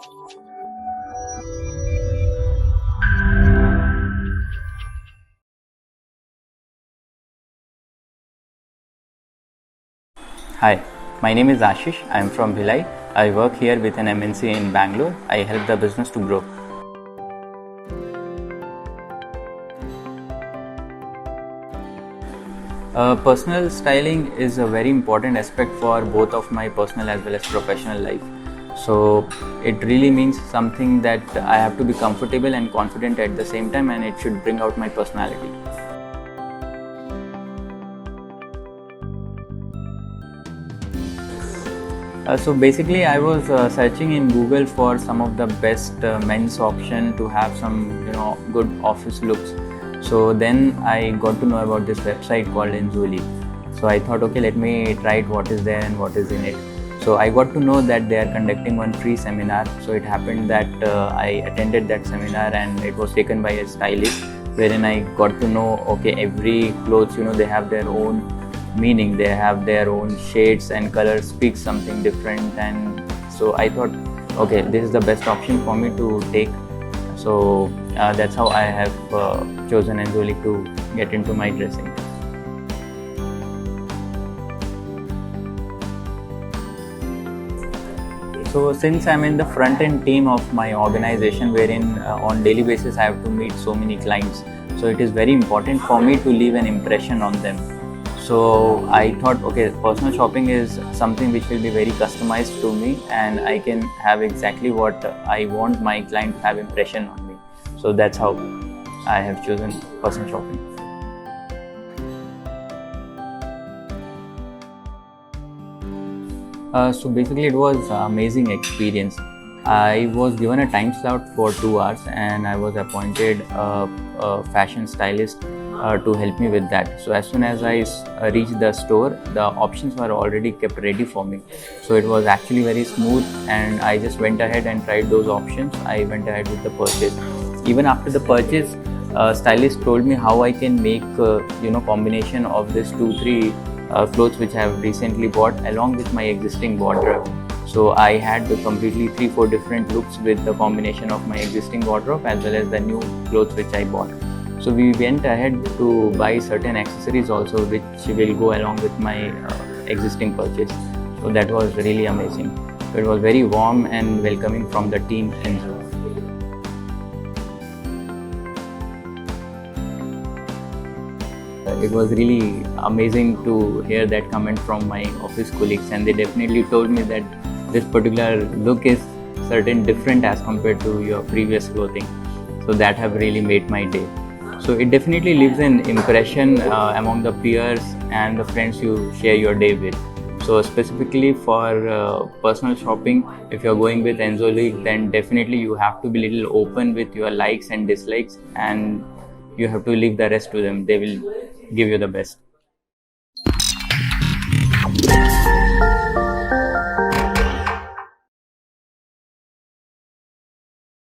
Hi, my name is Ashish. I am from Bhilai. I work here with an MNC in Bangalore. I help the business to grow. Personal styling is a very important aspect for both of my personal as well as professional life. So it really means something that I have to be comfortable and confident at the same time, and it should bring out my personality. So basically, I was searching in Google for some of the best men's option to have some good office looks. So then I got to know about this website called Enzoli. So I thought, okay, let me try it. What is there and what is in it? So I got to know that they are conducting one free seminar. So it happened that I attended that seminar, and it was taken by a stylist, wherein I got to know, okay, every clothes, they have their own meaning, they have their own shades and colors speak something different. And so I thought, okay, this is the best option for me to take. So that's how I have chosen Enzoli to get into my dressing. So since I'm in the front end team of my organization, wherein on daily basis I have to meet so many clients, so it is very important for me to leave an impression on them. So I thought, okay, personal shopping is something which will be very customized to me, and I can have exactly what I want my client to have impression on me. So that's how I have chosen personal shopping. So basically it was an amazing experience. I was given a time slot for 2 hours, and I was appointed a fashion stylist to help me with that. So as soon as I reached the store, the options were already kept ready for me. So it was actually very smooth, and I just went ahead and tried those options. I went ahead with the purchase. Even after the purchase, stylist told me how I can make combination of this 2-3 clothes which I have recently bought along with my existing wardrobe. So I had the completely 3-4 different looks with the combination of my existing wardrobe as well as the new clothes which I bought. So we went ahead to buy certain accessories also, which will go along with my existing purchase. So that was really amazing. So it was very warm and welcoming from the team. It was really amazing to hear that comment from my office colleagues, and they definitely told me that this particular look is certain different as compared to your previous clothing. So that have really made my day. So it definitely leaves an impression among the peers and the friends you share your day with. So specifically for personal shopping, if you're going with Enzoli, then definitely you have to be a little open with your likes and dislikes, and you have to leave the rest to them. They will give you the best.